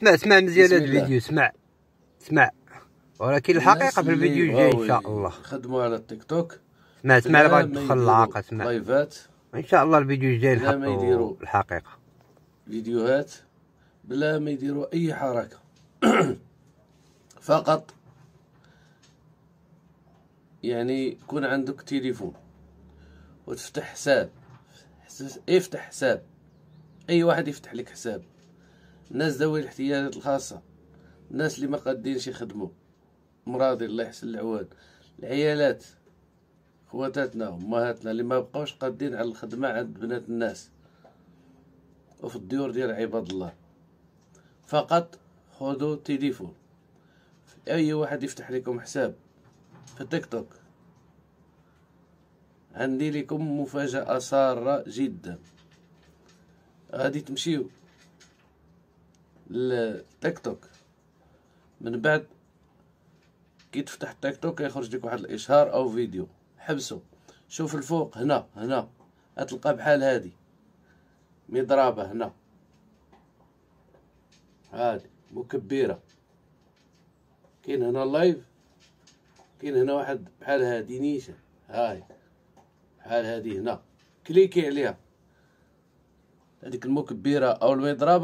اسمع مزيان هذا بسم الله. الفيديو، اسمع ولكن الحقيقة في الفيديو الجاي ان شاء الله. خدموا على التيك توك اسمع لا بغيت تدخل العاقة، اسمع لايفات ان شاء الله الفيديو الجاي بلا ما نحطوا يديروا الحقيقة، فيديوهات بلا ما يديروا اي حركة. فقط يعني يكون عندك تليفون وتفتح حساب، افتح حساب، اي واحد يفتح لك حساب. الناس ذوي الاحتياجات الخاصة، الناس اللي ما قادينش يخدموا، مراضي الله يحسن العوان، العيالات، خواتاتنا وامهاتنا اللي ما بقاوش قادين على الخدمة عند بنات الناس وفي الديور ديال عباد الله. فقط خذوا تليفون، اي واحد يفتح لكم حساب في تيك توك. عندي لكم مفاجأة سارة جدا. غادي تمشيو للتيك توك، من بعد كي تفتح التيك توك يخرج لك واحد الاشهار او فيديو، حبسو، شوف الفوق هنا غتلقى بحال هادي مضرابة هنا، هادي مكبرة، كاين هنا لايف، كاين هنا واحد بحال هادي نيشان، هاي بحال هادي هنا، كليكي عليها، هاديك المكبرة او المضربة